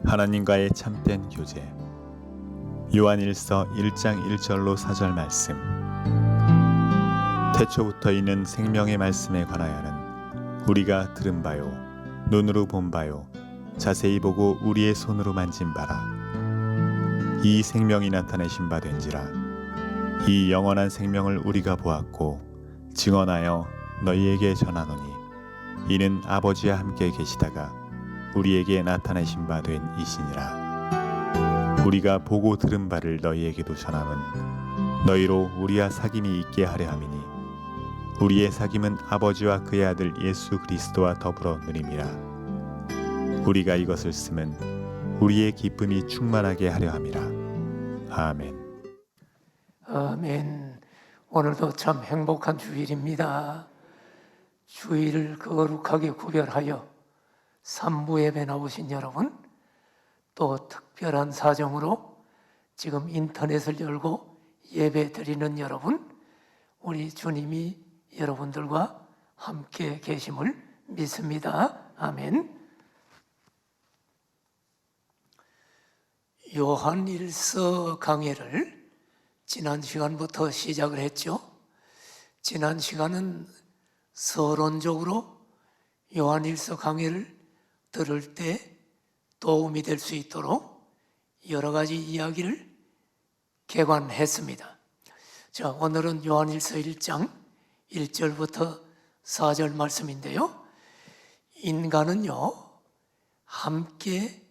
하나님과의 참된 교제. 요한일서 1장 1절로 4절 말씀. 태초부터 있는 생명의 말씀에 관하여는 우리가 들은 바요 눈으로 본 바요 자세히 보고 우리의 손으로 만진 바라. 이 생명이 나타내신 바 된지라. 이 영원한 생명을 우리가 보았고 증언하여 너희에게 전하노니 이는 아버지와 함께 계시다가 우리에게 나타내신 바 된 이시니라. 우리가 보고 들은 바를 너희에게도 전함은 너희로 우리와 사귐이 있게 하려 함이니 우리의 사귐은 아버지와 그의 아들 예수 그리스도와 더불어 누림이라. 우리가 이것을 쓰면 우리의 기쁨이 충만하게 하려 함이라. 아멘. 아멘. 오늘도 참 행복한 주일입니다. 주일을 거룩하게 구별하여 삼부 예배 나오신 여러분, 또 특별한 사정으로 지금 인터넷을 열고 예배 드리는 여러분, 우리 주님이 여러분들과 함께 계심을 믿습니다. 아멘. 요한일서 강해를 지난 시간부터 시작을 했죠. 지난 시간은 서론적으로 요한일서 강해를 들을 때 도움이 될 수 있도록 여러 가지 이야기를 개관했습니다. 자, 오늘은 요한일서 1장 1절부터 4절 말씀인데요. 인간은요, 함께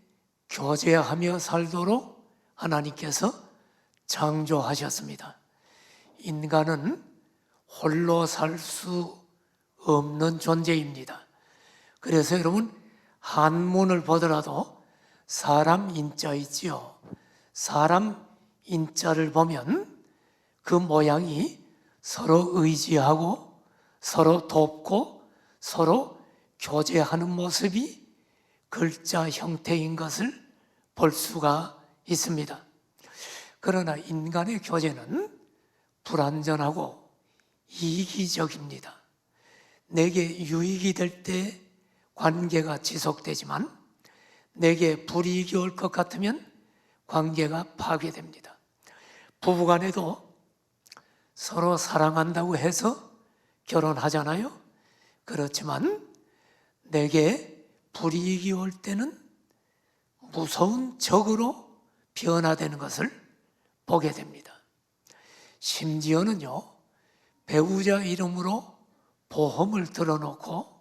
교제하며 살도록 하나님께서 창조하셨습니다. 인간은 홀로 살 수 없는 존재입니다. 그래서 여러분, 한문을 보더라도 사람 인자 있지요. 사람 인자를 보면 그 모양이 서로 의지하고 서로 돕고 서로 교제하는 모습이 글자 형태인 것을 볼 수가 있습니다. 그러나 인간의 교제는 불완전하고 이기적입니다. 내게 유익이 될 때 관계가 지속되지만 내게 불이익이 올 것 같으면 관계가 파괴됩니다. 부부간에도 서로 사랑한다고 해서 결혼하잖아요. 그렇지만 내게 불이익이 올 때는 무서운 적으로 변화되는 것을 보게 됩니다. 심지어는요, 배우자 이름으로 보험을 들어놓고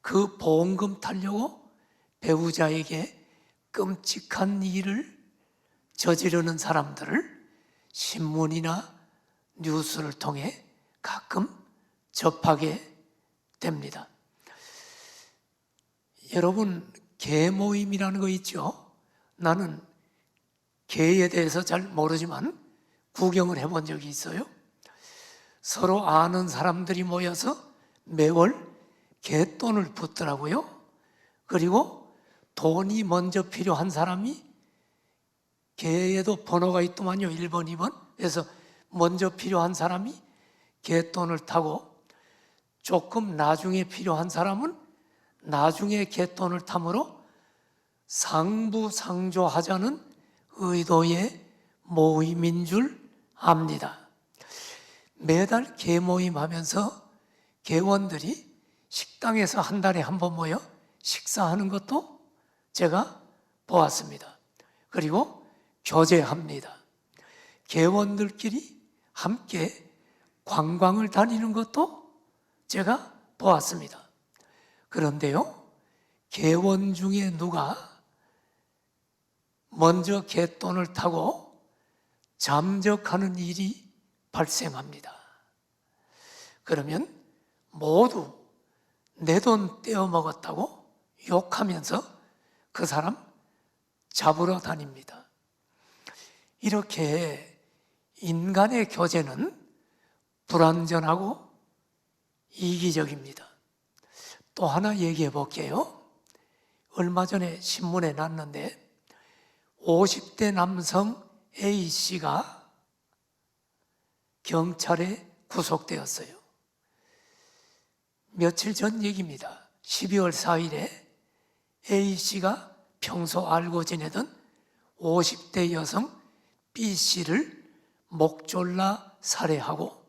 그 보험금 타려고 배우자에게 끔찍한 일을 저지르는 사람들을 신문이나 뉴스를 통해 가끔 접하게 됩니다. 여러분, 개 모임이라는 거 있죠? 나는 개에 대해서 잘 모르지만 구경을 해본 적이 있어요. 서로 아는 사람들이 모여서 매월 개돈을 붓더라고요. 그리고 돈이 먼저 필요한 사람이, 개에도 번호가 있더만요. 1번, 2번. 그래서 먼저 필요한 사람이 개돈을 타고 조금 나중에 필요한 사람은 나중에 개돈을 탐으로 상부상조하자는 의도의 모임인 줄 압니다. 매달 개모임 하면서 개원들이 식당에서 한 달에 한 번 모여 식사하는 것도 제가 보았습니다. 그리고 교제합니다. 개원들끼리 함께 관광을 다니는 것도 제가 보았습니다. 그런데요, 개원 중에 누가 먼저 개돈을 타고 잠적하는 일이 발생합니다. 그러면 모두 내 돈 떼어먹었다고 욕하면서 그 사람 잡으러 다닙니다. 이렇게 인간의 교제는 불완전하고 이기적입니다. 또 하나 얘기해 볼게요. 얼마 전에 신문에 났는데 50대 남성 A씨가 경찰에 구속되었어요. 며칠 전 얘기입니다. 12월 4일에 A씨가 평소 알고 지내던 50대 여성 B씨를 목졸라 살해하고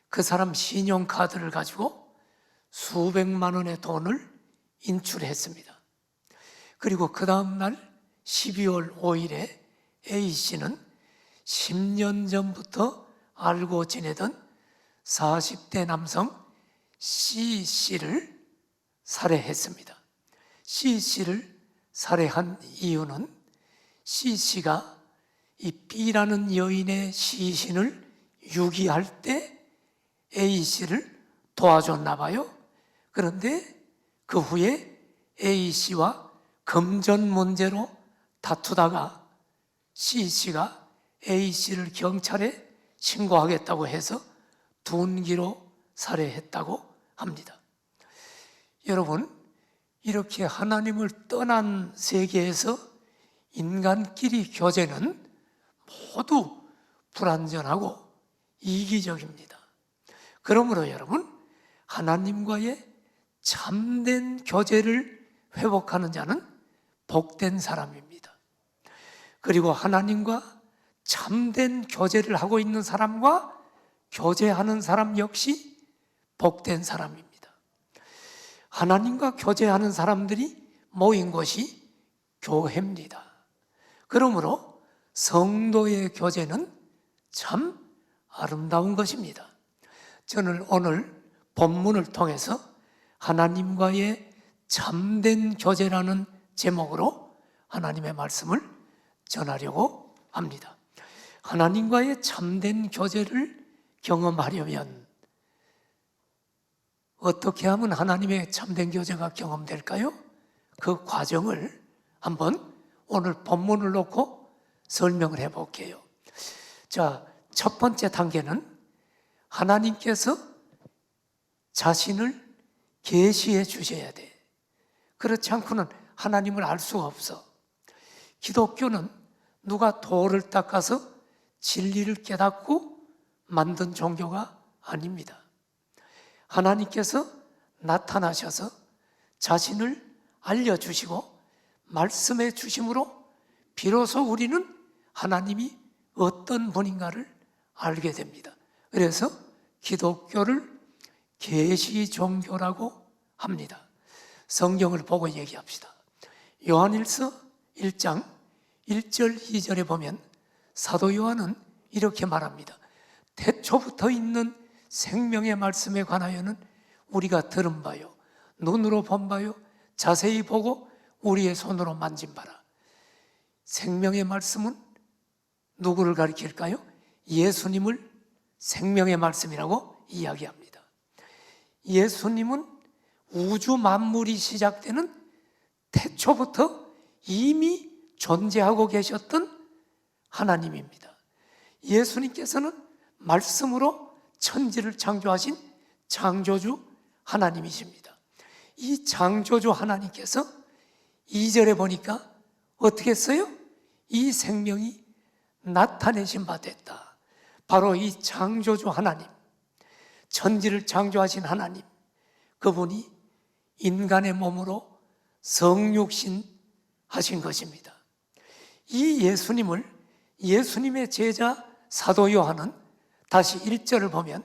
그 사람 신용카드를 가지고 수백만 원의 돈을 인출했습니다. 그리고 그 다음날 12월 5일에 A씨는 10년 전부터 알고 지내던 40대 남성 C씨를 살해했습니다. C씨를 살해한 이유는 C씨가 이 B라는 여인의 시신을 유기할 때 A씨를 도와줬나 봐요. 그런데 그 후에 A씨와 금전 문제로 다투다가 C씨가 A씨를 경찰에 신고하겠다고 해서 둔기로 살해했다고 합니다. 여러분, 이렇게 하나님을 떠난 세계에서 인간끼리 교제는 모두 불완전하고 이기적입니다. 그러므로 여러분, 하나님과의 참된 교제를 회복하는 자는 복된 사람입니다. 그리고 하나님과 참된 교제를 하고 있는 사람과 교제하는 사람 역시 복된 사람입니다. 하나님과 교제하는 사람들이 모인 곳이 교회입니다. 그러므로 성도의 교제는 참 아름다운 것입니다. 저는 오늘 본문을 통해서 하나님과의 참된 교제라는 제목으로 하나님의 말씀을 전하려고 합니다. 하나님과의 참된 교제를 경험하려면 어떻게 하면 하나님의 참된 교제가 경험될까요? 그 과정을 한번 오늘 본문을 놓고 설명을 해볼게요. 자, 첫 번째 단계는 하나님께서 자신을 계시해 주셔야 돼. 그렇지 않고는 하나님을 알 수가 없어. 기독교는 누가 돌을 닦아서 진리를 깨닫고 만든 종교가 아닙니다. 하나님께서 나타나셔서 자신을 알려주시고 말씀해 주심으로 비로소 우리는 하나님이 어떤 분인가를 알게 됩니다. 그래서 기독교를 계시 종교라고 합니다. 성경을 보고 얘기합시다. 요한일서 1장 1절 2절에 보면 사도 요한은 이렇게 말합니다. 태초부터 있는 생명의 말씀에 관하여는 우리가 들은 바요, 눈으로 본 바요, 자세히 보고 우리의 손으로 만진 바라. 생명의 말씀은 누구를 가리킬까요? 예수님을 생명의 말씀이라고 이야기합니다. 예수님은 우주 만물이 시작되는 태초부터 이미 존재하고 계셨던 하나님입니다. 예수님께서는 말씀으로 천지를 창조하신 창조주 하나님이십니다. 이 창조주 하나님께서 2절에 보니까 어떻게 했어요? 이 생명이 나타내신 바 됐다. 바로 이 창조주 하나님, 천지를 창조하신 하나님, 그분이 인간의 몸으로 성육신 하신 것입니다. 이 예수님을 예수님의 제자 사도 요한은 다시 1절을 보면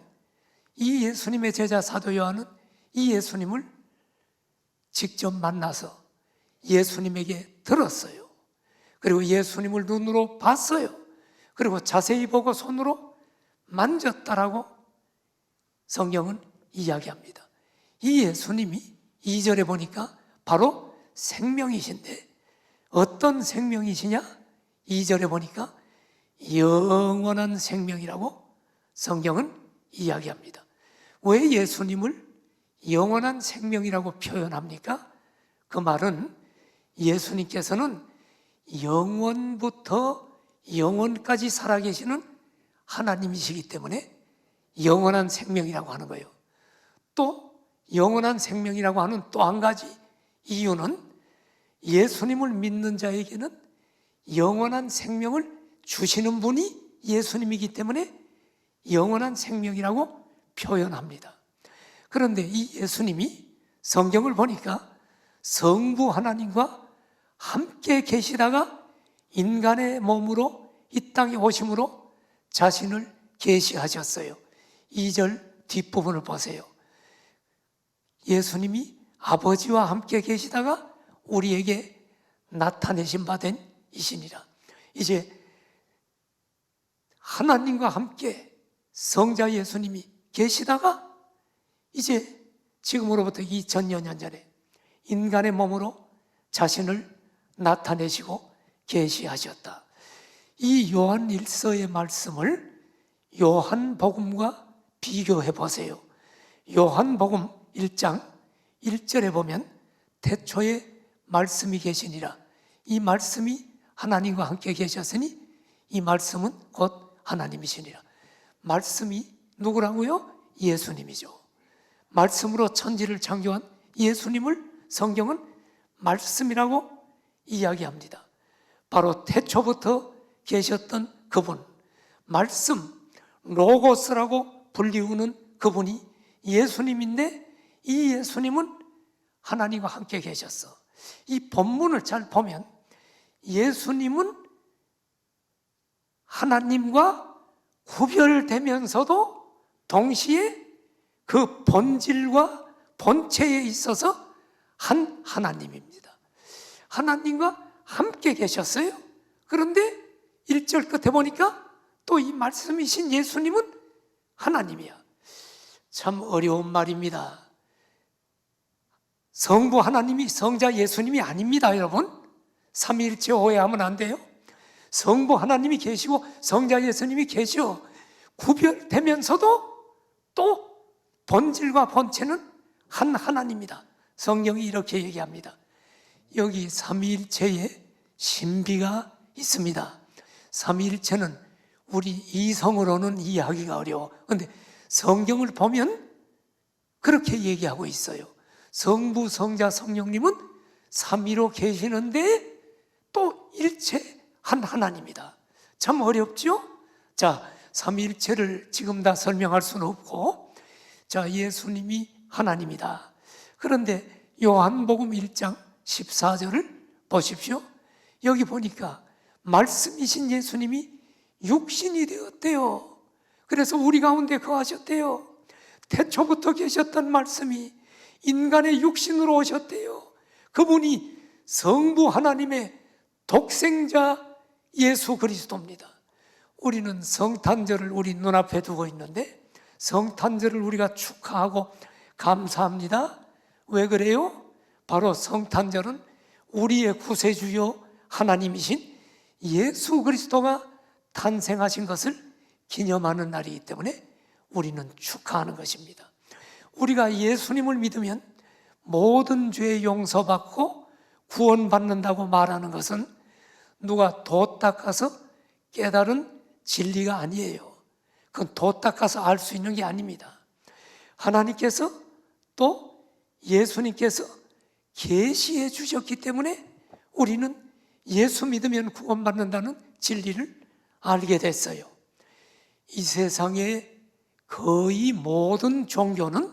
이 예수님의 제자 사도 요한은 이 예수님을 직접 만나서 예수님에게 들었어요. 그리고 예수님을 눈으로 봤어요. 그리고 자세히 보고 손으로 만졌다라고 성경은 이야기합니다. 이 예수님이 2절에 보니까 바로 생명이신데 어떤 생명이시냐? 2절에 보니까 영원한 생명이라고 성경은 이야기합니다. 왜 예수님을 영원한 생명이라고 표현합니까? 그 말은 예수님께서는 영원부터 영원까지 살아계시는 하나님이시기 때문에 영원한 생명이라고 하는 거예요. 또 영원한 생명이라고 하는 또 한 가지 이유는 예수님을 믿는 자에게는 영원한 생명을 주시는 분이 예수님이기 때문에 영원한 생명이라고 표현합니다. 그런데 이 예수님이 성경을 보니까 성부 하나님과 함께 계시다가 인간의 몸으로 이 땅에 오심으로 자신을 계시하셨어요. 2절 뒷부분을 보세요. 예수님이 아버지와 함께 계시다가 우리에게 나타내신 바 된 이시니라. 이제 하나님과 함께 성자 예수님이 계시다가 이제 지금으로부터 2000여 년 전에 인간의 몸으로 자신을 나타내시고 계시하셨다. 이 요한 1서의 말씀을 요한복음과 비교해 보세요. 요한복음 1장 1절에 보면 태초에 말씀이 계시니라. 이 말씀이 하나님과 함께 계셨으니 이 말씀은 곧 하나님이시니라. 말씀이 누구라고요? 예수님이죠. 말씀으로 천지를 창조한 예수님을 성경은 말씀이라고 이야기합니다. 바로 태초부터 계셨던 그분, 말씀, 로고스라고 불리우는 그분이 예수님인데 이 예수님은 하나님과 함께 계셨어. 이 본문을 잘 보면 예수님은 하나님과 구별되면서도 동시에 그 본질과 본체에 있어서 한 하나님입니다. 하나님과 함께 계셨어요. 그런데 1절 끝에 보니까 또 이 말씀이신 예수님은 하나님이야. 참 어려운 말입니다. 성부 하나님이 성자 예수님이 아닙니다, 여러분. 삼위일체 오해하면 안 돼요. 성부 하나님이 계시고 성자 예수님이 계시오. 구별되면서도 또 본질과 본체는 한 하나님이다. 성경이 이렇게 얘기합니다. 여기 삼위일체의 신비가 있습니다. 삼위일체는 우리 이성으로는 이해하기가 어려워. 그런데 성경을 보면 그렇게 얘기하고 있어요. 성부, 성자, 성령님은 삼위로 계시는데 또 일체 한 하나님이다. 참 어렵죠? 자, 삼위일체를 지금 다 설명할 수는 없고, 자, 예수님이 하나님이다. 그런데 요한복음 1장 14절을 보십시오. 여기 보니까 말씀이신 예수님이 육신이 되었대요. 그래서 우리 가운데 거하셨대요. 태초부터 계셨던 말씀이 인간의 육신으로 오셨대요. 그분이 성부 하나님의 독생자 예수 그리스도입니다. 우리는 성탄절을 우리 눈앞에 두고 있는데 성탄절을 우리가 축하하고 감사합니다. 왜 그래요? 바로 성탄절은 우리의 구세주요 하나님이신 예수 그리스도가 탄생하신 것을 기념하는 날이기 때문에 우리는 축하하는 것입니다. 우리가 예수님을 믿으면 모든 죄 용서받고 구원받는다고 말하는 것은 누가 도 닦아서 깨달은 진리가 아니에요. 그건 도 닦아서 알 수 있는 게 아닙니다. 하나님께서 또 예수님께서 계시해 주셨기 때문에 우리는 예수 믿으면 구원받는다는 진리를 알게 됐어요. 이 세상의 거의 모든 종교는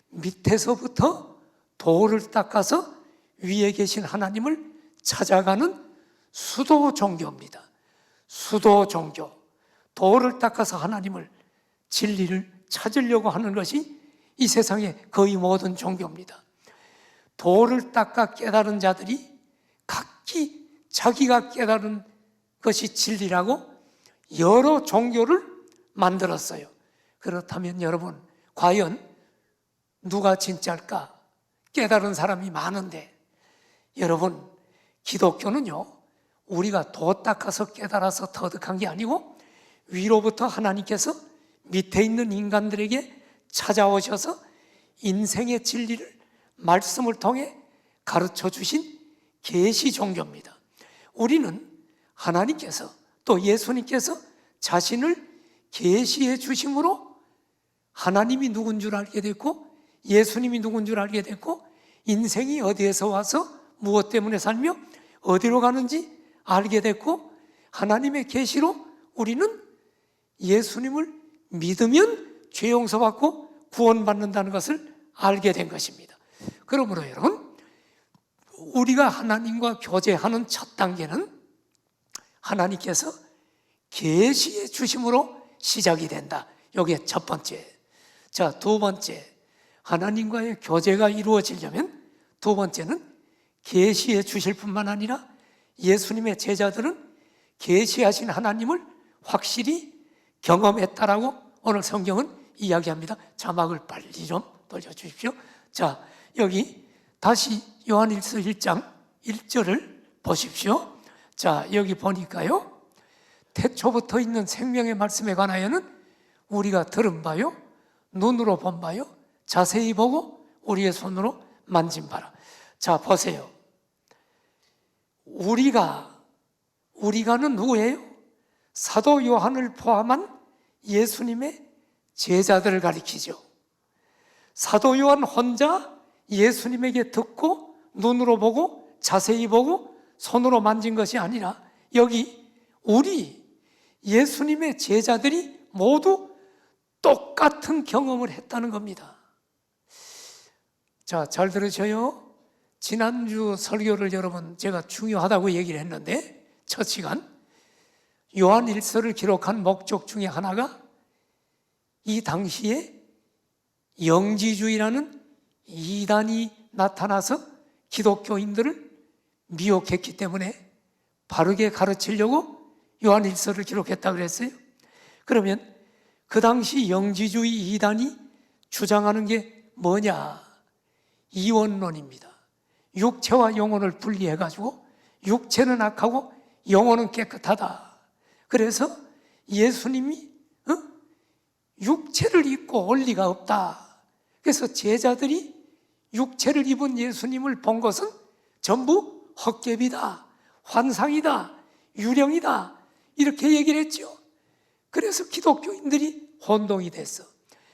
밑에서부터 도를 닦아서 위에 계신 하나님을 찾아가는 수도 종교입니다. 수도 종교. 도를 닦아서 하나님을, 진리를 찾으려고 하는 것이 이 세상의 거의 모든 종교입니다. 도를 닦아 깨달은 자들이 각기 자기가 깨달은 것이 진리라고 여러 종교를 만들었어요. 그렇다면 여러분, 과연 누가 진짜일까? 깨달은 사람이 많은데, 여러분, 기독교는요, 우리가 도 닦아서 깨달아서 터득한 게 아니고 위로부터 하나님께서 밑에 있는 인간들에게 찾아오셔서 인생의 진리를 말씀을 통해 가르쳐 주신 계시 종교입니다. 우리는 하나님께서 또 예수님께서 자신을 계시해 주심으로 하나님이 누군 줄 알게 됐고 예수님이 누군 줄 알게 됐고 인생이 어디에서 와서 무엇 때문에 살며 어디로 가는지 알게 됐고 하나님의 계시로 우리는 예수님을 믿으면 죄 용서받고 구원받는다는 것을 알게 된 것입니다. 그러므로 여러분, 우리가 하나님과 교제하는 첫 단계는 하나님께서 계시해 주심으로 시작이 된다. 이게 첫 번째. 자, 두 번째, 하나님과의 교제가 이루어지려면 두 번째는 계시해 주실 뿐만 아니라 예수님의 제자들은 계시하신 하나님을 확실히 경험했다라고 오늘 성경은 이야기합니다. 자막을 빨리 좀 돌려주십시오. 자, 여기 다시 요한일서 1장 1절을 보십시오. 자, 여기 보니까요, 태초부터 있는 생명의 말씀에 관하여는 우리가 들은 바요, 눈으로 본 바요, 자세히 보고 우리의 손으로 만진 바라. 자, 보세요. 우리가는 누구예요? 사도 요한을 포함한 예수님의 제자들을 가리키죠. 사도 요한 혼자 예수님에게 듣고 눈으로 보고 자세히 보고 손으로 만진 것이 아니라 여기 우리 예수님의 제자들이 모두 똑같은 경험을 했다는 겁니다. 자, 잘 들으셔요. 지난주 설교를 여러분 제가 중요하다고 얘기를 했는데 첫 시간 요한일서를 기록한 목적 중에 하나가 이 당시에 영지주의라는 이단이 나타나서 기독교인들을 미혹했기 때문에 바르게 가르치려고 요한일서를 기록했다고 그랬어요. 그러면 그 당시 영지주의 이단이 주장하는 게 뭐냐? 이원론입니다. 육체와 영혼을 분리해가지고 육체는 악하고 영혼은 깨끗하다. 그래서 예수님이 육체를 입고 올 리가 없다. 그래서 제자들이 육체를 입은 예수님을 본 것은 전부 헛개비다, 환상이다, 유령이다, 이렇게 얘기를 했죠. 그래서 기독교인들이 혼동이 됐어.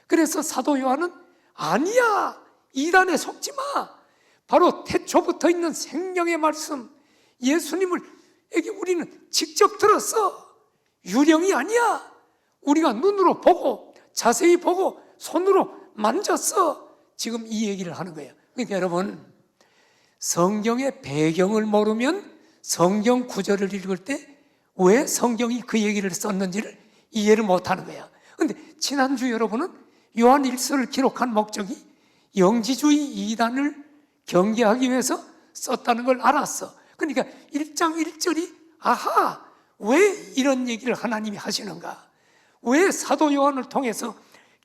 그래서 사도 요한은 아니야, 이단에 속지 마. 바로 태초부터 있는 생명의 말씀 예수님을에게 우리는 직접 들었어. 유령이 아니야. 우리가 눈으로 보고 자세히 보고 손으로 만졌어. 지금 이 얘기를 하는 거예요. 그러니까 여러분, 성경의 배경을 모르면 성경 구절을 읽을 때 왜 성경이 그 얘기를 썼는지를 이해를 못하는 거야. 그런데 지난주 여러분은 요한 일서를 기록한 목적이 영지주의 이단을 경계하기 위해서 썼다는 걸 알았어. 그러니까 1장 1절이 아하, 왜 이런 얘기를 하나님이 하시는가? 왜 사도 요한을 통해서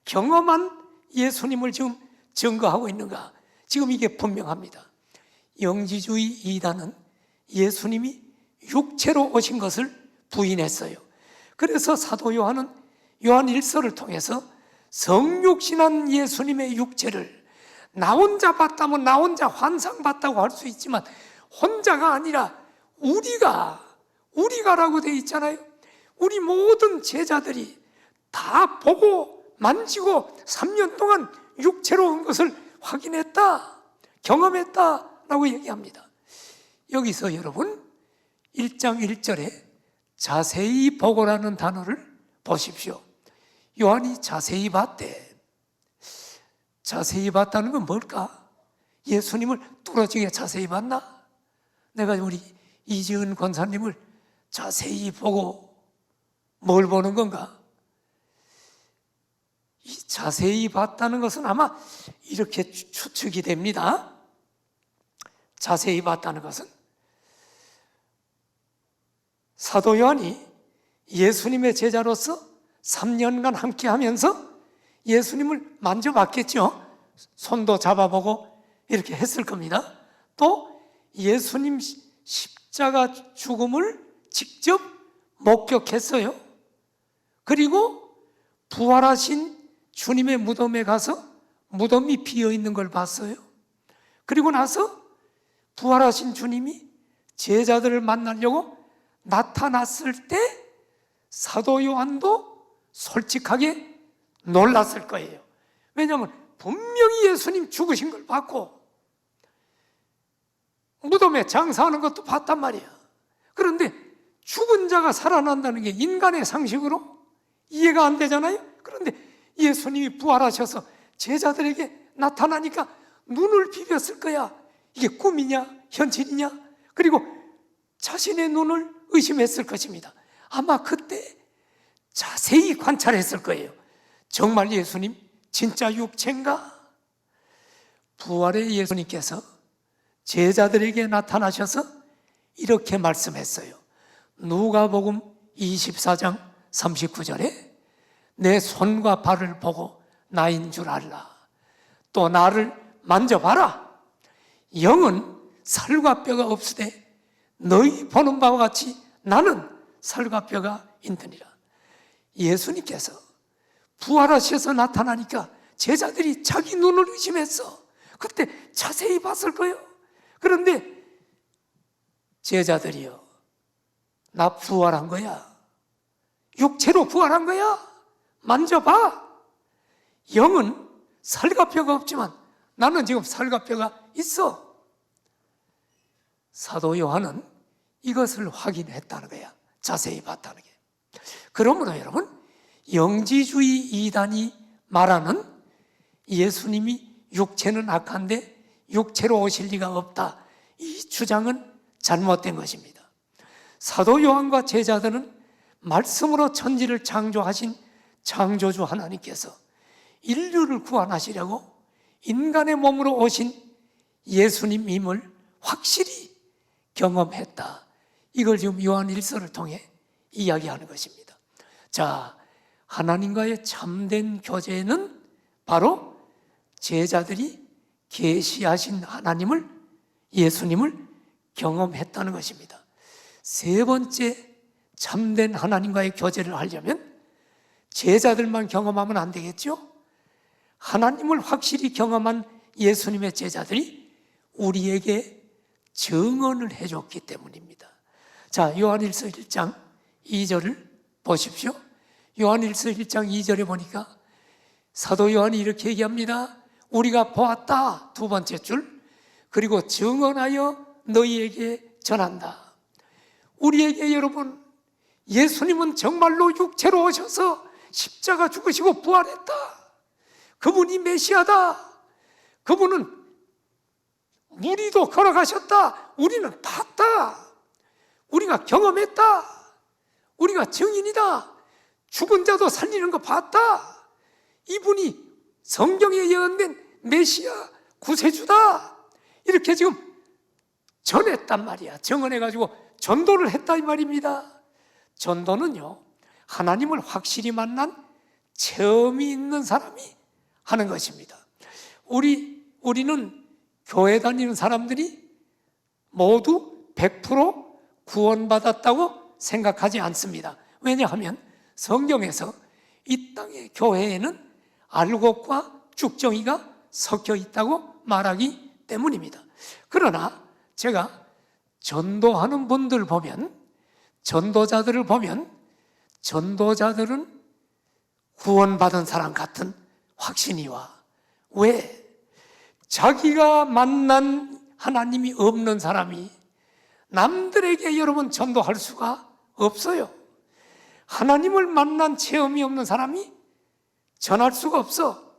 경험한 예수님을 지금 증거하고 있는가? 지금 이게 분명합니다. 영지주의 이단은 예수님이 육체로 오신 것을 부인했어요. 그래서 사도 요한은 요한 일서를 통해서 성육신한 예수님의 육체를 나 혼자 봤다면 나 혼자 환상 봤다고 할 수 있지만 혼자가 아니라 우리가라고 되어 있잖아요. 우리 모든 제자들이 다 보고 만지고 3년 동안 육체로 온 것을 확인했다, 경험했다라고 얘기합니다. 여기서 여러분 1장 1절에 자세히 보고라는 단어를 보십시오. 요한이 자세히 봤대. 자세히 봤다는 건 뭘까? 예수님을 뚫어지게 자세히 봤나? 내가 우리 이지은 권사님을 자세히 보고 뭘 보는 건가? 이 자세히 봤다는 것은 아마 이렇게 추측이 됩니다. 자세히 봤다는 것은 사도 요한이 예수님의 제자로서 3년간 함께 하면서 예수님을 만져봤겠죠. 손도 잡아보고 이렇게 했을 겁니다. 또 예수님 십자가 죽음을 직접 목격했어요. 그리고 부활하신 주님의 무덤에 가서 무덤이 비어 있는 걸 봤어요. 그리고 나서 부활하신 주님이 제자들을 만나려고 나타났을 때 사도 요한도 솔직하게 놀랐을 거예요. 왜냐하면 분명히 예수님 죽으신 걸 봤고 무덤에 장사하는 것도 봤단 말이야. 그런데 죽은 자가 살아난다는 게 인간의 상식으로 이해가 안 되잖아요. 그런데 예수님이 부활하셔서 제자들에게 나타나니까 눈을 비볐을 거야. 이게 꿈이냐 현실이냐? 그리고 자신의 눈을 의심했을 것입니다. 아마 그때 자세히 관찰했을 거예요. 정말 예수님 진짜 육체인가? 부활의 예수님께서 제자들에게 나타나셔서 이렇게 말씀했어요. 누가복음 24장 39절에 내 손과 발을 보고 나인 줄 알라. 또 나를 만져봐라. 영은 살과 뼈가 없으되 너희 보는 바와 같이 나는 살과 뼈가 있느니라. 예수님께서 부활하셔서 나타나니까 제자들이 자기 눈을 의심했어. 그때 자세히 봤을 거예요. 그런데 제자들이요, 나 부활한 거야. 육체로 부활한 거야. 만져봐. 영은 살과 뼈가 없지만 나는 지금 살과 뼈가 있어. 사도 요한은 이것을 확인했다는 거야. 자세히 봤다는 게. 그러므로 여러분, 영지주의 이단이 말하는 예수님이 육체는 악한데 육체로 오실 리가 없다, 이 주장은 잘못된 것입니다. 사도 요한과 제자들은 말씀으로 천지를 창조하신 창조주 하나님께서 인류를 구원하시려고 인간의 몸으로 오신 예수님임을 확실히 경험했다. 이걸 지금 요한 1서를 통해 이야기하는 것입니다. 자, 하나님과의 참된 교제는 바로 제자들이 계시하신 하나님을, 예수님을 경험했다는 것입니다. 세 번째, 참된 하나님과의 교제를 하려면 제자들만 경험하면 안 되겠죠? 하나님을 확실히 경험한 예수님의 제자들이 우리에게 증언을 해줬기 때문입니다. 자, 요한일서 1장 2절을 보십시오. 요한일서 1장 2절에 보니까 사도 요한이 이렇게 얘기합니다. 우리가 보았다, 두 번째 줄. 그리고 증언하여 너희에게 전한다. 우리에게 여러분, 예수님은 정말로 육체로 오셔서 십자가 죽으시고 부활했다. 그분이 메시아다. 그분은 무리도 걸어가셨다. 우리는 봤다. 우리가 경험했다. 우리가 증인이다. 죽은 자도 살리는 거 봤다. 이분이 성경에 예언된 메시아 구세주다. 이렇게 지금 전했단 말이야. 증언해가지고 전도를 했다 이 말입니다. 전도는요, 하나님을 확실히 만난 체험이 있는 사람이 하는 것입니다. 우리는 교회 다니는 사람들이 모두 100% 구원받았다고 생각하지 않습니다. 왜냐하면 성경에서 이 땅의 교회에는 알곡과 쭉정이가 섞여 있다고 말하기 때문입니다. 그러나 제가 전도하는 분들 보면, 전도자들을 보면, 전도자들은 구원받은 사람 같은 확신이 와. 왜? 자기가 만난 하나님이 없는 사람이 남들에게 여러분 전도할 수가 없어요. 하나님을 만난 체험이 없는 사람이 전할 수가 없어.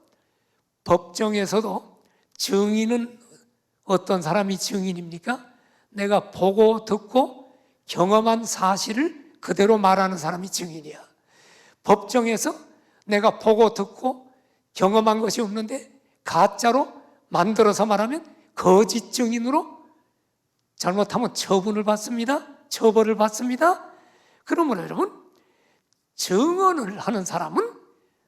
법정에서도 증인은 어떤 사람이 증인입니까? 내가 보고 듣고 경험한 사실을 그대로 말하는 사람이 증인이야. 법정에서 내가 보고 듣고 경험한 것이 없는데 가짜로 만들어서 말하면 거짓 증인으로 잘못하면 처분을 받습니다. 처벌을 받습니다. 그러므로 여러분, 증언을 하는 사람은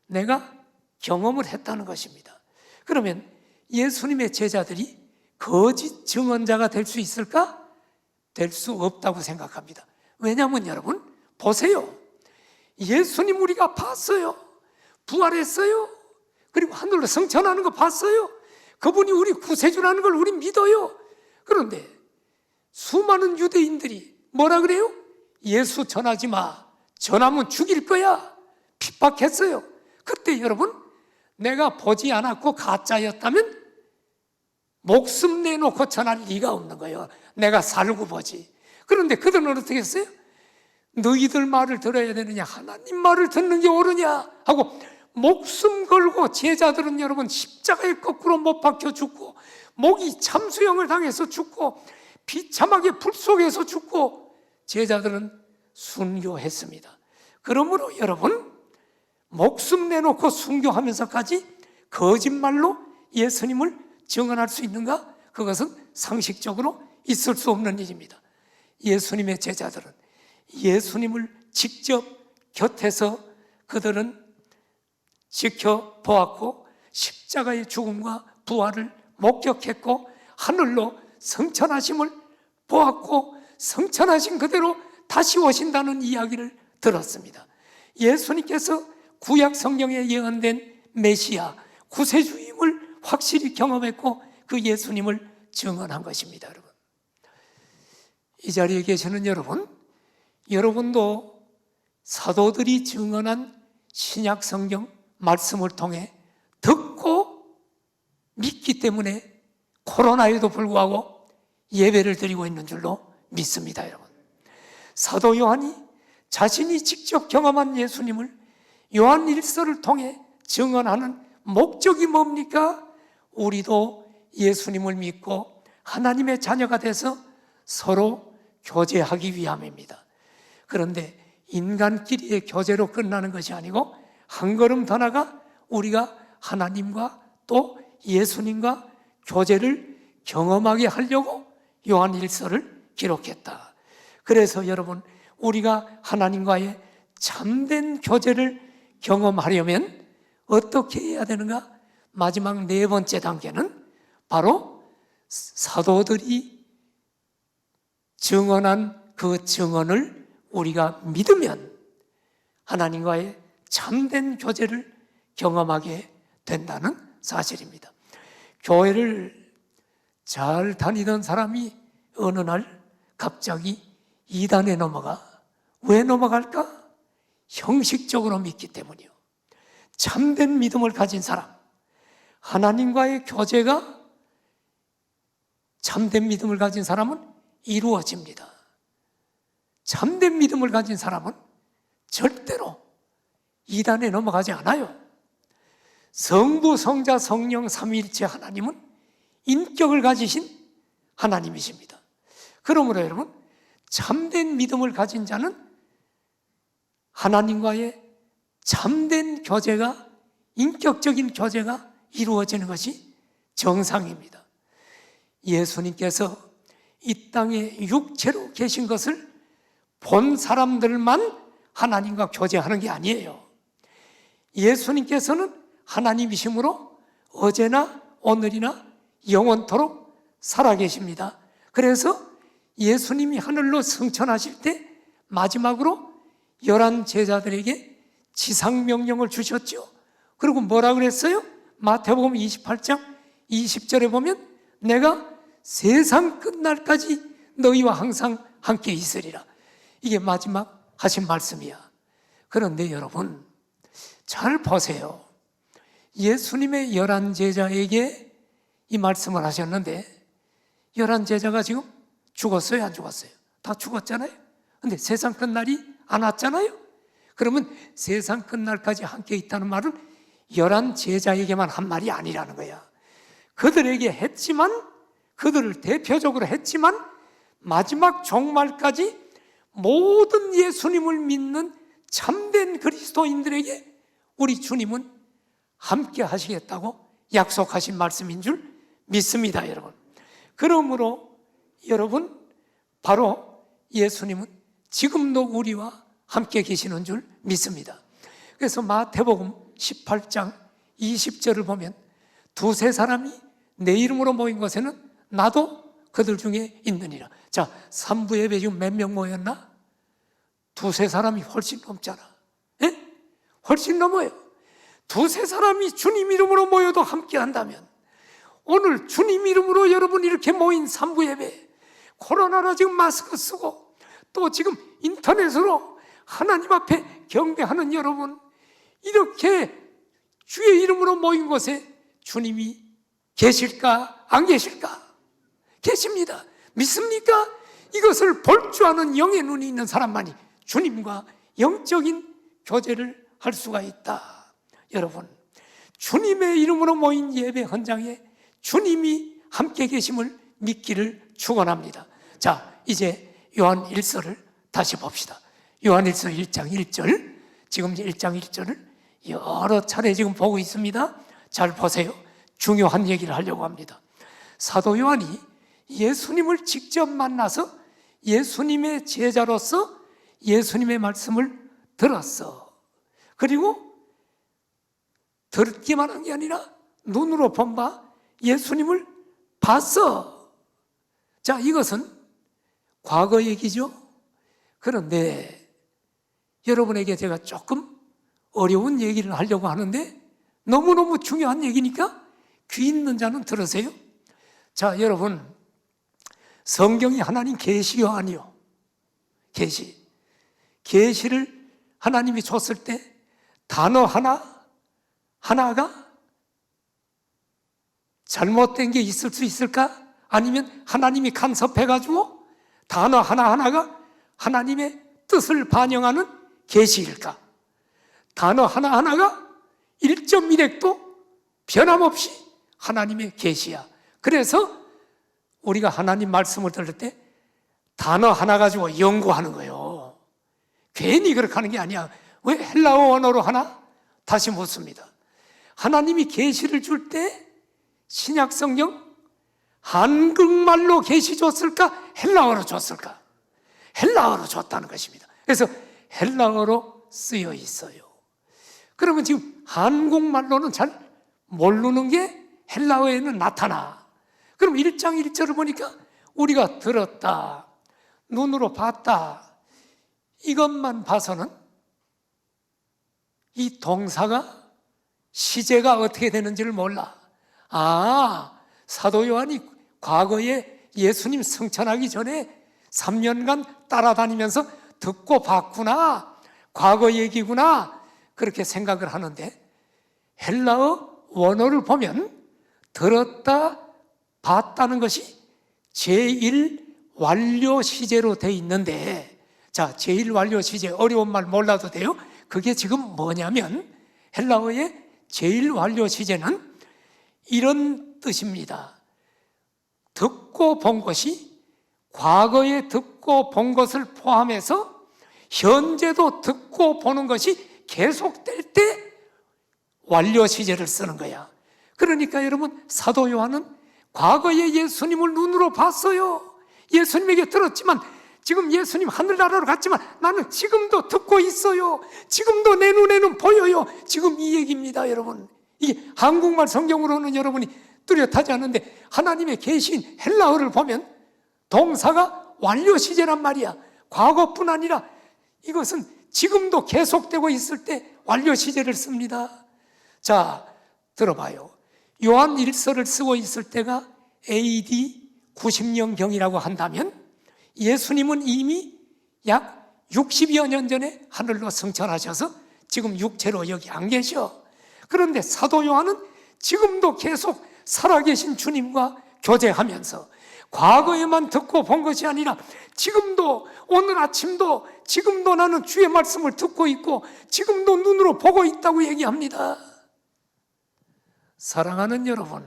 내가 경험을 했다는 것입니다. 그러면 예수님의 제자들이 거짓 증언자가 될 수 있을까? 될 수 없다고 생각합니다. 왜냐하면 여러분 보세요. 예수님 우리가 봤어요. 부활했어요. 그리고 하늘로 승천하는 거 봤어요. 그분이 우리 구세주라는 걸 우리 믿어요. 그런데 수많은 유대인들이 뭐라 그래요? 예수 전하지 마. 전하면 죽일 거야. 핍박했어요. 그때 여러분, 내가 보지 않았고 가짜였다면 목숨 내놓고 전할 리가 없는 거예요. 내가 살고 보지. 그런데 그들은 어떻게 했어요? 너희들 말을 들어야 되느냐, 하나님 말을 듣는 게 옳으냐 하고 목숨 걸고, 제자들은 여러분 십자가에 거꾸로 못 박혀 죽고, 목이 참수형을 당해서 죽고, 비참하게 불 속에서 죽고 제자들은 순교했습니다. 그러므로 여러분, 목숨 내놓고 순교하면서까지 거짓말로 예수님을 증언할 수 있는가? 그것은 상식적으로 있을 수 없는 일입니다. 예수님의 제자들은 예수님을 직접 곁에서 그들은 지켜보았고 십자가의 죽음과 부활을 목격했고 하늘로 승천하심을 보았고 승천하신 그대로 다시 오신다는 이야기를 들었습니다. 예수님께서 구약 성경에 예언된 메시아 구세주임을 확실히 경험했고 그 예수님을 증언한 것입니다. 여러분, 이 자리에 계시는 여러분도 사도들이 증언한 신약 성경 말씀을 통해 듣고 믿기 때문에 코로나에도 불구하고 예배를 드리고 있는 줄로 믿습니다. 여러분, 사도 요한이 자신이 직접 경험한 예수님을 요한 1서를 통해 증언하는 목적이 뭡니까? 우리도 예수님을 믿고 하나님의 자녀가 돼서 서로 교제하기 위함입니다. 그런데 인간끼리의 교제로 끝나는 것이 아니고 한 걸음 더 나가 우리가 하나님과 또 예수님과 교제를 경험하게 하려고 요한 1서를 기록했다. 그래서 여러분, 우리가 하나님과의 참된 교제를 경험하려면 어떻게 해야 되는가? 마지막 네 번째 단계는 바로 사도들이 증언한 그 증언을 우리가 믿으면 하나님과의 참된 교제를 경험하게 된다는 사실입니다. 교회를 잘 다니던 사람이 어느 날 갑자기 이단에 넘어가. 왜 넘어갈까? 형식적으로 믿기 때문이요. 참된 믿음을 가진 사람, 하나님과의 교제가 참된 믿음을 가진 사람은 이루어집니다. 참된 믿음을 가진 사람은 절대로 이단에 넘어가지 않아요. 성부, 성자, 성령 삼위일체 하나님은 인격을 가지신 하나님이십니다. 그러므로 여러분, 참된 믿음을 가진 자는 하나님과의 참된 교제가, 인격적인 교제가 이루어지는 것이 정상입니다. 예수님께서 이 땅에 육체로 계신 것을 본 사람들만 하나님과 교제하는 게 아니에요. 예수님께서는 하나님이심으로 어제나 오늘이나 영원토록 살아계십니다. 그래서 예수님이 하늘로 승천하실 때 마지막으로 11 제자들에게 지상명령을 주셨죠. 그리고 뭐라 그랬어요? 마태복음 28장 20절에 보면 내가 세상 끝날까지 너희와 항상 함께 있으리라. 이게 마지막 하신 말씀이야. 그런데 여러분, 잘 보세요. 예수님의 11 제자에게 이 말씀을 하셨는데 11 제자가 지금 죽었어요? 안 죽었어요? 다 죽었잖아요. 근데 세상 끝날이 안 왔잖아요. 그러면 세상 끝날까지 함께 있다는 말은 11 제자에게만 한 말이 아니라는 거야. 그들에게 했지만, 그들을 대표적으로 했지만 마지막 종말까지 모든 예수님을 믿는 참된 그리스도인들에게 우리 주님은 함께 하시겠다고 약속하신 말씀인 줄 믿습니다, 여러분. 그러므로 여러분, 바로 예수님은 지금도 우리와 함께 계시는 줄 믿습니다. 그래서 마태복음 18장 20절을 보면 두세 사람이 내 이름으로 모인 곳에는 나도 그들 중에 있느니라. 자, 3부 예배 지금 몇 명 모였나? 두세 사람이 훨씬 넘잖아. 예? 훨씬 넘어요. 두세 사람이 주님 이름으로 모여도 함께 한다면 오늘 주님 이름으로 여러분 이렇게 모인 3부 예배, 코로나로 지금 마스크 쓰고 또 지금 인터넷으로 하나님 앞에 경배하는 여러분, 이렇게 주의 이름으로 모인 곳에 주님이 계실까? 안 계실까? 계십니다. 믿습니까? 이것을 볼 줄 아는 영의 눈이 있는 사람만이 주님과 영적인 교제를 할 수가 있다. 여러분, 주님의 이름으로 모인 예배 현장에 주님이 함께 계심을 믿기를 축원합니다. 자, 이제 요한 1서를 다시 봅시다. 요한 1서 1장 1절, 지금 1장 1절을 여러 차례 지금 보고 있습니다. 잘 보세요. 중요한 얘기를 하려고 합니다. 사도 요한이 예수님을 직접 만나서 예수님의 제자로서 예수님의 말씀을 들었어. 그리고 듣기만 한 게 아니라 눈으로 본 바 예수님을 봤어. 자, 이것은 과거 얘기죠. 그런데 여러분에게 제가 조금 어려운 얘기를 하려고 하는데 너무너무 중요한 얘기니까 귀 있는 자는 들으세요. 자, 여러분, 성경이 하나님 계시요 아니요? 계시를 하나님이 줬을 때 단어 하나가 잘못된 게 있을 수 있을까? 아니면 하나님이 간섭해가지고 단어 하나가 하나님의 뜻을 반영하는 계시일까? 단어 하나가 1.1획도 변함없이 하나님의 계시야. 그래서 우리가 하나님 말씀을 들을 때 단어 하나 가지고 연구하는 거예요. 괜히 그렇게 하는 게 아니야. 왜 헬라어 언어로 하나? 다시 묻습니다. 하나님이 계시를 줄 때 신약 성경 한국말로 계시 줬을까? 헬라어로 줬을까? 헬라어로 줬다는 것입니다. 그래서 헬라어로 쓰여 있어요. 그러면 지금 한국말로는 잘 모르는 게 헬라어에는 나타나. 그럼 1장 1절을 보니까 우리가 들었다, 눈으로 봤다, 이것만 봐서는 이 동사가 시제가 어떻게 되는지를 몰라. 아, 사도 요한이 과거에 예수님 승천하기 전에 3년간 따라다니면서 듣고 봤구나, 과거 얘기구나, 그렇게 생각을 하는데 헬라어 원어를 보면 들었다, 봤다는 것이 제1완료 시제로 돼 있는데, 자, 제1완료 시제 어려운 말 몰라도 돼요. 그게 지금 뭐냐면 헬라어의 제1완료 시제는 이런 뜻입니다. 듣고 본 것이 과거에 듣고 본 것을 포함해서 현재도 듣고 보는 것이 계속될 때 완료 시제를 쓰는 거야. 그러니까 여러분, 사도 요한은 과거에 예수님을 눈으로 봤어요. 예수님에게 들었지만 지금 예수님 하늘나라로 갔지만 나는 지금도 듣고 있어요. 지금도 내 눈에는 보여요. 지금 이 얘기입니다, 여러분. 이게 한국말 성경으로는 여러분이 뚜렷하지 않은데 하나님의 계신 헬라어를 보면 동사가 완료 시제란 말이야. 과거뿐 아니라 이것은 지금도 계속되고 있을 때 완료 시제를 씁니다. 자, 들어봐요. 요한 1서를 쓰고 있을 때가 AD 90년경이라고 한다면 예수님은 이미 약 60여 년 전에 하늘로 승천하셔서 지금 육체로 여기 안 계셔. 그런데 사도 요한은 지금도 계속 살아계신 주님과 교제하면서 과거에만 듣고 본 것이 아니라 지금도, 오늘 아침도, 지금도 나는 주의 말씀을 듣고 있고 지금도 눈으로 보고 있다고 얘기합니다. 사랑하는 여러분,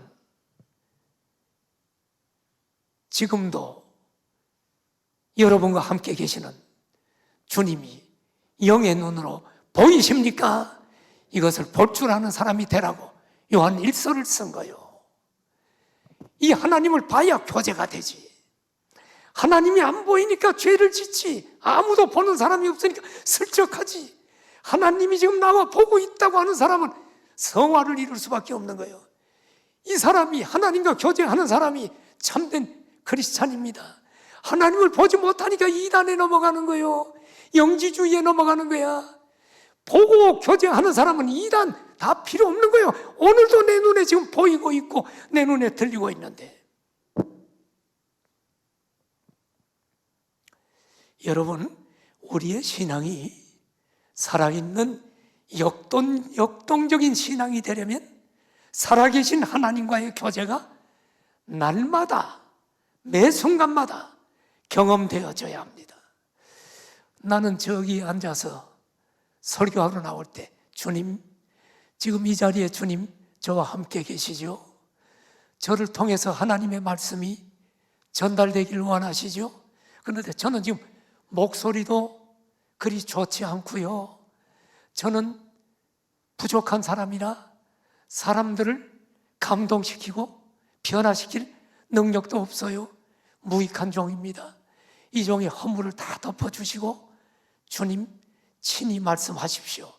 지금도 여러분과 함께 계시는 주님이 영의 눈으로 보이십니까? 이것을 볼 줄 아는 사람이 되라고 요한 1서를 쓴 거예요. 이 하나님을 봐야 교제가 되지. 하나님이 안 보이니까 죄를 짓지. 아무도 보는 사람이 없으니까 슬쩍하지. 하나님이 지금 나와 보고 있다고 하는 사람은 성화를 이룰 수밖에 없는 거예요. 이 사람이, 하나님과 교제하는 사람이 참된 크리스찬입니다. 하나님을 보지 못하니까 이단에 넘어가는 거예요. 영지주의에 넘어가는 거야. 보고 교제하는 사람은 이단 다 필요 없는 거예요. 오늘도 내 눈에 지금 보이고 있고 내 눈에 들리고 있는데, 여러분, 우리의 신앙이 살아있는 역동적인 신앙이 되려면 살아계신 하나님과의 교제가 날마다 매 순간마다 경험되어져야 합니다. 나는 저기 앉아서 설교하러 나올 때 주님, 지금 이 자리에 주님 저와 함께 계시죠? 저를 통해서 하나님의 말씀이 전달되기를 원하시죠? 그런데 저는 지금 목소리도 그리 좋지 않고요. 저는 부족한 사람이라 사람들을 감동시키고 변화시킬 능력도 없어요. 무익한 종입니다. 이 종의 허물을 다 덮어주시고 주님 친히 말씀하십시오.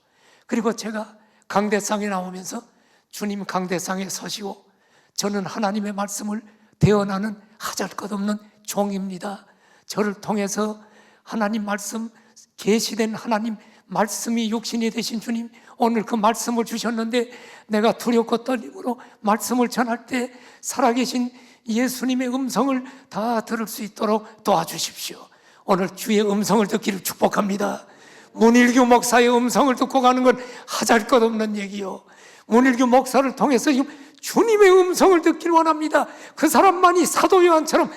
그리고 제가 강대상에 나오면서 주님 강대상에 서시고 저는 하나님의 말씀을 대언하는 하잘것없는 종입니다. 저를 통해서 하나님 말씀, 계시된 하나님 말씀이 육신이 되신 주님, 오늘 그 말씀을 주셨는데 내가 두렵고 떨림으로 말씀을 전할 때 살아계신 예수님의 음성을 다 들을 수 있도록 도와주십시오. 오늘 주의 음성을 듣기를 축복합니다. 문일규 목사의 음성을 듣고 가는 건 하잘것없는 얘기요. 문일규 목사를 통해서 지금 주님의 음성을 듣기를 원합니다. 그 사람만이 사도 요한처럼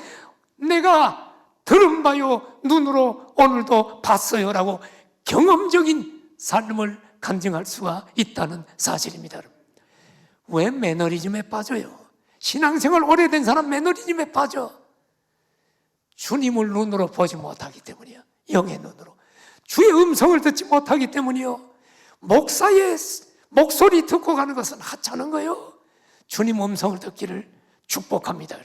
내가 들은 바요 눈으로 오늘도 봤어요 라고 경험적인 삶을 간증할 수가 있다는 사실입니다. 왜 매너리즘에 빠져요? 신앙생활 오래된 사람 매너리즘에 빠져. 주님을 눈으로 보지 못하기 때문이야. 영의 눈으로. 주의 음성을 듣지 못하기 때문이요. 목사의 목소리 듣고 가는 것은 하찮은 거예요. 주님 음성을 듣기를 축복합니다.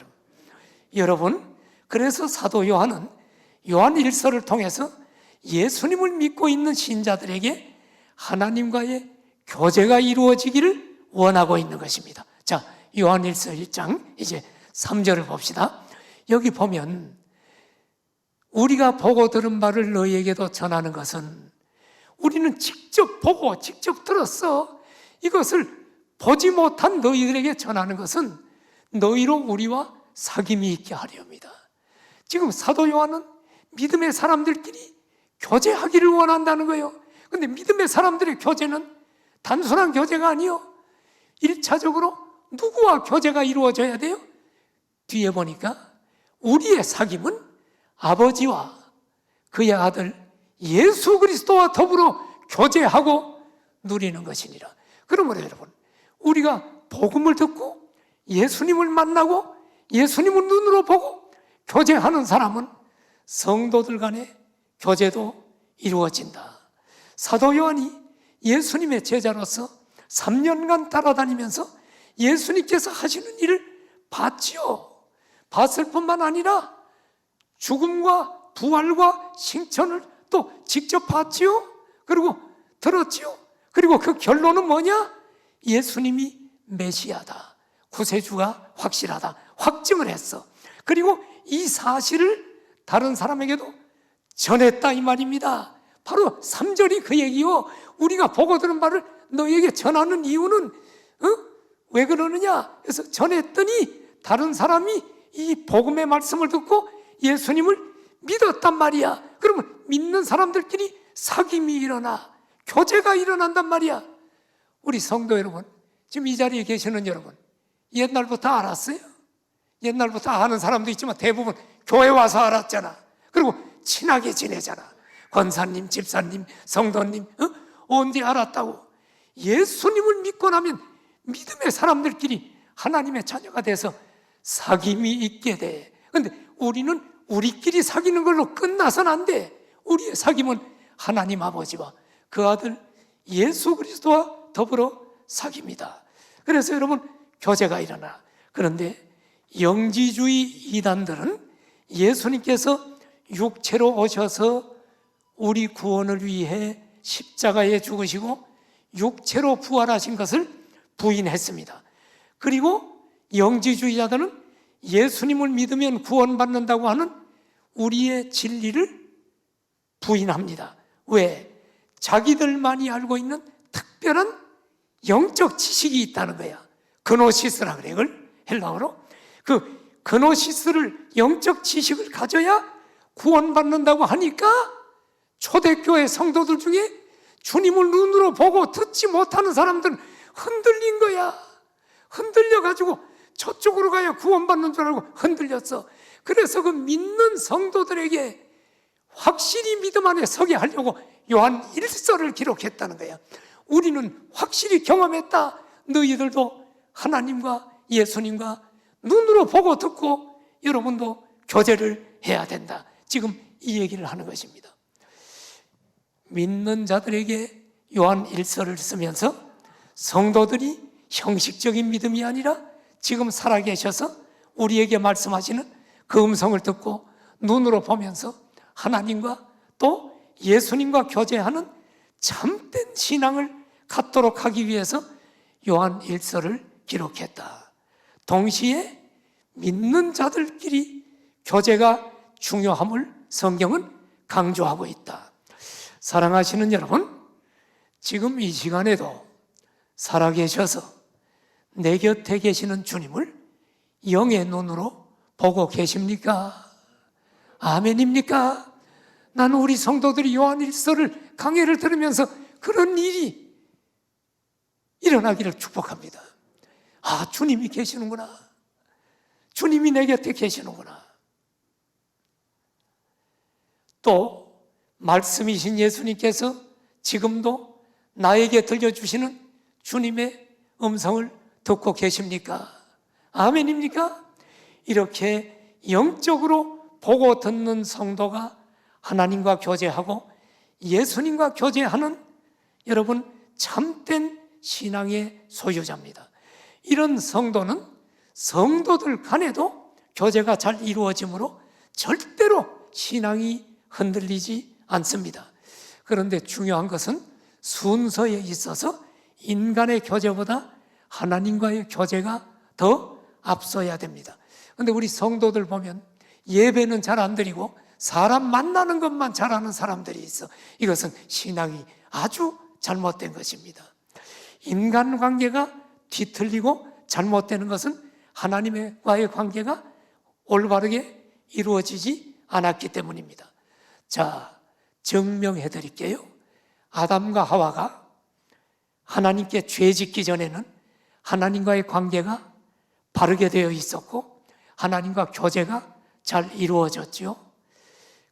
여러분, 그래서 사도 요한은 요한 1서를 통해서 예수님을 믿고 있는 신자들에게 하나님과의 교제가 이루어지기를 원하고 있는 것입니다. 자, 요한 1서 1장 이제 3절을 봅시다. 여기 보면 우리가 보고 들은 바를 너희에게도 전하는 것은 우리는 직접 보고 직접 들었어. 이것을 보지 못한 너희들에게 전하는 것은 너희로 우리와 사귐이 있게 하려합니다. 지금 사도 요한은 믿음의 사람들끼리 교제하기를 원한다는 거예요. 그런데 믿음의 사람들의 교제는 단순한 교제가 아니요. 1차적으로 누구와 교제가 이루어져야 돼요? 뒤에 보니까 우리의 사귐은 아버지와 그의 아들 예수 그리스도와 더불어 교제하고 누리는 것이니라. 그러므로 여러분, 우리가 복음을 듣고 예수님을 만나고 예수님을 눈으로 보고 교제하는 사람은 성도들 간의 교제도 이루어진다. 사도 요한이 예수님의 제자로서 3년간 따라다니면서 예수님께서 하시는 일을 봤지요. 봤을 뿐만 아니라 죽음과 부활과 생천을 또 직접 봤지요. 그리고 들었지요. 그리고 그 결론은 뭐냐? 예수님이 메시아다, 구세주가 확실하다, 확증을 했어. 그리고 이 사실을 다른 사람에게도 전했다 이 말입니다. 바로 3절이 그 얘기요. 우리가 보고 들은 바를 너희에게 전하는 이유는 왜 그러느냐? 그래서 전했더니 다른 사람이 이 복음의 말씀을 듣고 예수님을 믿었단 말이야. 그러면 믿는 사람들끼리 사귐이 일어나, 교제가 일어난단 말이야. 우리 성도 여러분, 지금 이 자리에 계시는 여러분, 옛날부터 알았어요? 옛날부터 아는 사람도 있지만 대부분 교회 와서 알았잖아. 그리고 친하게 지내잖아. 권사님, 집사님, 성도님, 언제 알았다고? 예수님을 믿고 나면 믿음의 사람들끼리 하나님의 자녀가 돼서 사귐이 있게 돼. 그런데 우리는 우리끼리 사귀는 걸로 끝나서는 안 돼. 우리의 사귐은 하나님 아버지와 그 아들 예수 그리스도와 더불어 사귐이다. 그래서 여러분, 교제가 일어나. 그런데 영지주의 이단들은 예수님께서 육체로 오셔서 우리 구원을 위해 십자가에 죽으시고 육체로 부활하신 것을 부인했습니다. 그리고 영지주의자들은 예수님을 믿으면 구원받는다고 하는 우리의 진리를 부인합니다. 왜? 자기들만이 알고 있는 특별한 영적 지식이 있다는 거야. 그노시스라 그래, 그걸 헬라어로. 그 그노시스를, 영적 지식을 가져야 구원받는다고 하니까 초대교회 성도들 중에 주님을 눈으로 보고 듣지 못하는 사람들은 흔들린 거야. 흔들려가지고 저쪽으로 가야 구원받는 줄 알고 흔들렸어. 그래서 그 믿는 성도들에게 확실히 믿음 안에 서게 하려고 요한 1서를 기록했다는 거야. 우리는 확실히 경험했다. 너희들도 하나님과 예수님과 눈으로 보고 듣고 여러분도 교제를 해야 된다. 지금 이 얘기를 하는 것입니다. 믿는 자들에게 요한 1서를 쓰면서 성도들이 형식적인 믿음이 아니라 지금 살아계셔서 우리에게 말씀하시는 그 음성을 듣고 눈으로 보면서 하나님과 또 예수님과 교제하는 참된 신앙을 갖도록 하기 위해서 요한 1서를 기록했다. 동시에 믿는 자들끼리 교제가 중요함을 성경은 강조하고 있다. 사랑하시는 여러분, 지금 이 시간에도 살아계셔서 내 곁에 계시는 주님을 영의 눈으로 보고 계십니까? 아멘입니까? 나는 우리 성도들이 요한 1서를 강해를 들으면서 그런 일이 일어나기를 축복합니다. 아, 주님이 계시는구나. 주님이 내 곁에 계시는구나. 또 말씀이신 예수님께서 지금도 나에게 들려주시는 주님의 음성을 듣고 계십니까? 아멘입니까? 이렇게 영적으로 보고 듣는 성도가 하나님과 교제하고 예수님과 교제하는 여러분 참된 신앙의 소유자입니다. 이런 성도는 성도들 간에도 교제가 잘 이루어지므로 절대로 신앙이 흔들리지 않습니다. 그런데 중요한 것은 순서에 있어서 인간의 교제보다 하나님과의 교제가 더 앞서야 됩니다. 그런데 우리 성도들 보면 예배는 잘 안 드리고 사람 만나는 것만 잘하는 사람들이 있어. 이것은 신앙이 아주 잘못된 것입니다. 인간관계가 뒤틀리고 잘못되는 것은 하나님과의 관계가 올바르게 이루어지지 않았기 때문입니다. 자, 증명해 드릴게요. 아담과 하와가 하나님께 죄 짓기 전에는 하나님과의 관계가 바르게 되어 있었고 하나님과 교제가 잘 이루어졌지요.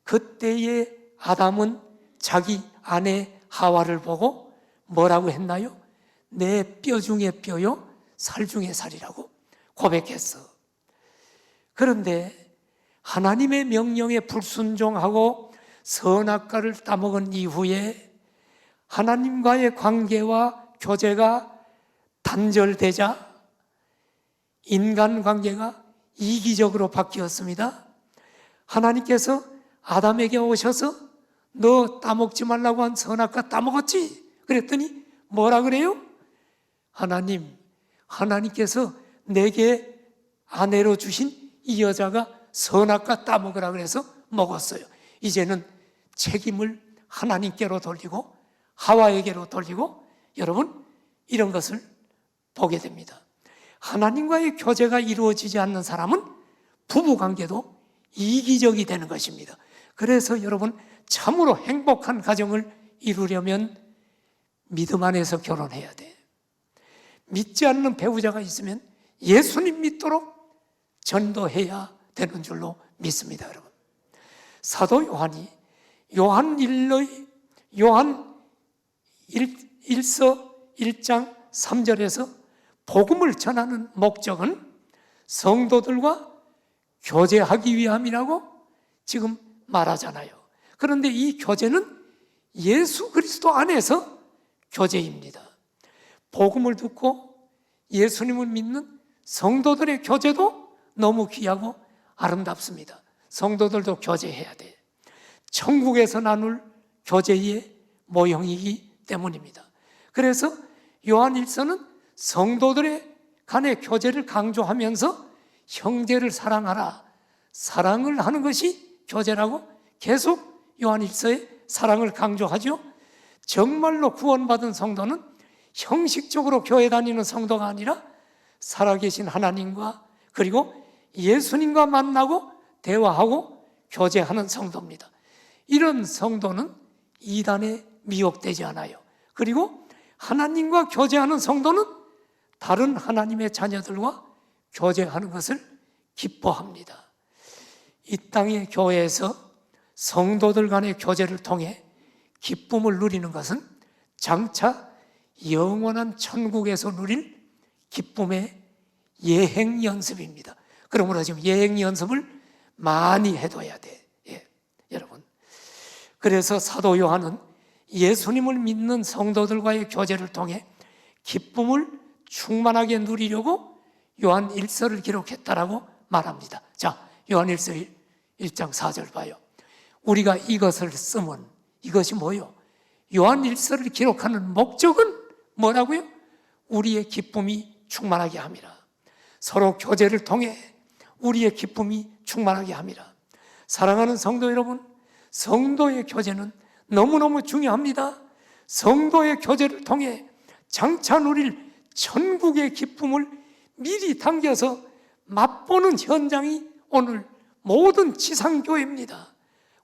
그때의 아담은 자기 아내 하와를 보고 뭐라고 했나요? 내 뼈 중에 뼈요 살 중에 살이라고 고백했어. 그런데 하나님의 명령에 불순종하고 선악과를 따먹은 이후에 하나님과의 관계와 교제가 단절되자 인간관계가 이기적으로 바뀌었습니다. 하나님께서 아담에게 오셔서 너 따먹지 말라고 한 선악과 따먹었지? 그랬더니 뭐라 그래요? 하나님께서 내게 아내로 주신 이 여자가 선악과 따먹으라 그래서 먹었어요. 이제는 책임을 하나님께로 돌리고 하와에게로 돌리고 여러분 이런 것을 보게 됩니다. 하나님과의 교제가 이루어지지 않는 사람은 부부관계도 이기적이 되는 것입니다. 그래서 여러분 참으로 행복한 가정을 이루려면 믿음 안에서 결혼해야 돼. 믿지 않는 배우자가 있으면 예수님 믿도록 전도해야 되는 줄로 믿습니다. 여러분 사도 요한이 요한 1서 1장 3절에서 복음을 전하는 목적은 성도들과 교제하기 위함이라고 지금 말하잖아요. 그런데 이 교제는 예수 그리스도 안에서 교제입니다. 복음을 듣고 예수님을 믿는 성도들의 교제도 너무 귀하고 아름답습니다. 성도들도 교제해야 돼. 천국에서 나눌 교제의 모형이기 때문입니다. 그래서 요한 1서는 성도들의 간의 교제를 강조하면서 형제를 사랑하라. 사랑을 하는 것이 교제라고 계속 요한 1서에 사랑을 강조하죠. 정말로 구원받은 성도는 형식적으로 교회 다니는 성도가 아니라 살아계신 하나님과 그리고 예수님과 만나고 대화하고 교제하는 성도입니다. 이런 성도는 이단에 미혹되지 않아요. 그리고 하나님과 교제하는 성도는 다른 하나님의 자녀들과 교제하는 것을 기뻐합니다. 이 땅의 교회에서 성도들 간의 교제를 통해 기쁨을 누리는 것은 장차 영원한 천국에서 누릴 기쁨의 예행 연습입니다. 그러므로 지금 예행 연습을 많이 해둬야 돼. 예. 여러분, 그래서 사도 요한은 예수님을 믿는 성도들과의 교제를 통해 기쁨을 충만하게 누리려고 요한 1서를 기록했다라고 말합니다. 자, 요한 1서 1장 4절 봐요. 우리가 이것을 쓰면, 이것이 뭐요? 요한 1서를 기록하는 목적은 뭐라고요? 우리의 기쁨이 충만하게 함이라. 서로 교제를 통해 우리의 기쁨이 충만하게 함이라. 사랑하는 성도 여러분, 성도의 교제는 너무너무 중요합니다. 성도의 교제를 통해 장차 누릴 천국의 기쁨을 미리 당겨서 맛보는 현장이 오늘 모든 지상교회입니다.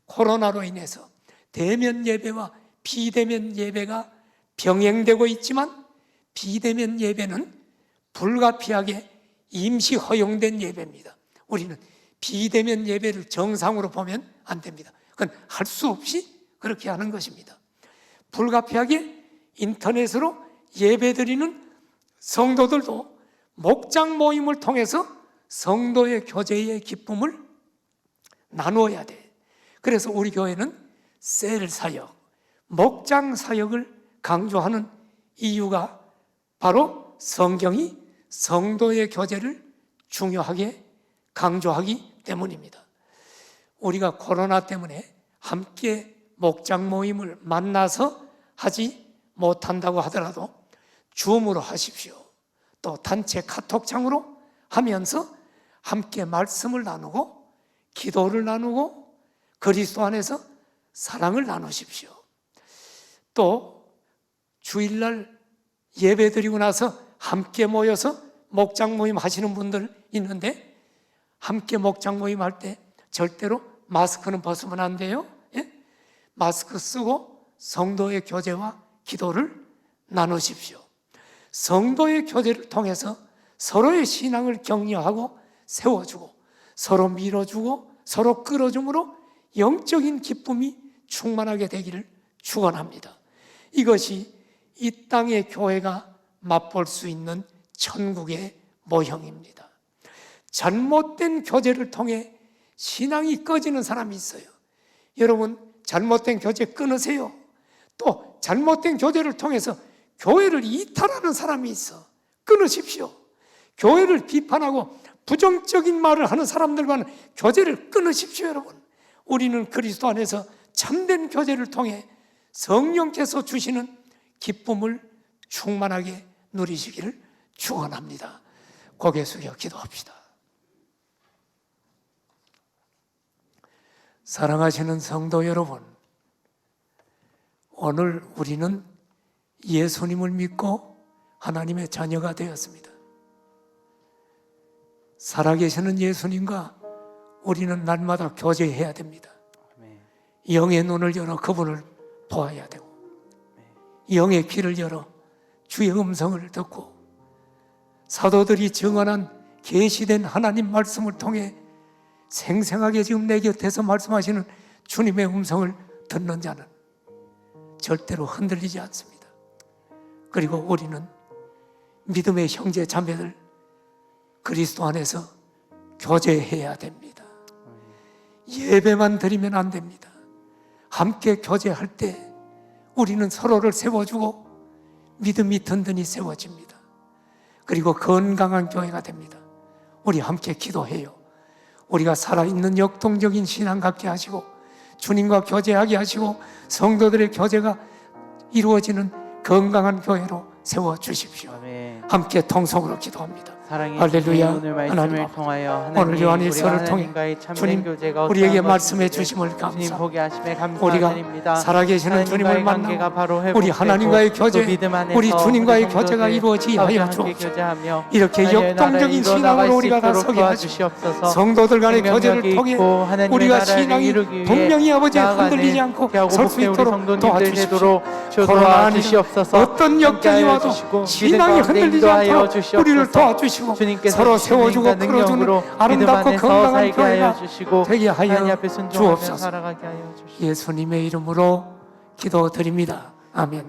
코로나로 인해서 대면 예배와 비대면 예배가 병행되고 있지만, 비대면 예배는 불가피하게 임시 허용된 예배입니다. 우리는 비대면 예배를 정상으로 보면 안 됩니다. 그건 할 수 없이 그렇게 하는 것입니다. 불가피하게 인터넷으로 예배드리는 성도들도 목장 모임을 통해서 성도의 교제의 기쁨을 나누어야 돼. 그래서 우리 교회는 셀 사역, 목장 사역을 강조하는 이유가 바로 성경이 성도의 교제를 중요하게 강조하기 때문입니다. 우리가 코로나 때문에 함께 목장 모임을 만나서 하지 못한다고 하더라도 줌으로 하십시오. 또 단체 카톡창으로 하면서 함께 말씀을 나누고 기도를 나누고 그리스도 안에서 사랑을 나누십시오. 또 주일날 예배 드리고 나서 함께 모여서 목장 모임 하시는 분들 있는데, 함께 목장 모임 할 때 절대로 마스크는 벗으면 안 돼요. 예? 마스크 쓰고 성도의 교제와 기도를 나누십시오. 성도의 교제를 통해서 서로의 신앙을 격려하고 세워주고 서로 밀어주고 서로 끌어줌으로 영적인 기쁨이 충만하게 되기를 축원합니다. 이것이 이 땅의 교회가 맛볼 수 있는 천국의 모형입니다. 잘못된 교제를 통해 신앙이 꺼지는 사람이 있어요. 여러분, 잘못된 교제 끊으세요. 또 잘못된 교제를 통해서 교회를 이탈하는 사람이 있어. 끊으십시오. 교회를 비판하고 부정적인 말을 하는 사람들과는 교제를 끊으십시오. 여러분, 우리는 그리스도 안에서 참된 교제를 통해 성령께서 주시는 기쁨을 충만하게 누리시기를 축원합니다. 고개 숙여 기도합시다. 사랑하시는 성도 여러분, 오늘 우리는 예수님을 믿고 하나님의 자녀가 되었습니다. 살아계시는 예수님과 우리는 날마다 교제해야 됩니다. 영의 눈을 열어 그분을 보아야 되고, 영의 귀를 열어 주의 음성을 듣고, 사도들이 증언한 계시된 하나님 말씀을 통해 생생하게 지금 내 곁에서 말씀하시는 주님의 음성을 듣는 자는 절대로 흔들리지 않습니다. 그리고 우리는 믿음의 형제 자매들 그리스도 안에서 교제해야 됩니다. 예배만 드리면 안 됩니다. 함께 교제할 때 우리는 서로를 세워주고 믿음이 든든히 세워집니다. 그리고 건강한 교회가 됩니다. 우리 함께 기도해요. 우리가 살아있는 역동적인 신앙 갖게 하시고 주님과 교제하게 하시고 성도들의 교제가 이루어지는 건강한 교회로 세워주십시오. 함께 통성으로 기도합니다. 할렐루야. 하나님, 오늘 요한일서를 통해 주님 우리에게 말씀해 주심을 감사합니다. 우리가 살아계시는 주님을 만나고 우리 하나님과의 교제, 우리 주님과의 교제가 이루어지게 하여 주옵소서. 이렇게 역동적인 신앙으로 우리가 다 서게 하시옵소서. 성도들 간의 교제를 통해 우리가 신앙이 분명히 아버지에 흔들리지 않고 설 수 있도록 도와주십시오. 코로나 아니라 어떤 역경이 와도 신앙이 흔들리지 않도록 우리를 도와주시고 서로 세워주고 끌어주는 아름답고 건강한 교회가 되게 하여 주옵소서. 예수님의 이름으로 기도드립니다. 아멘.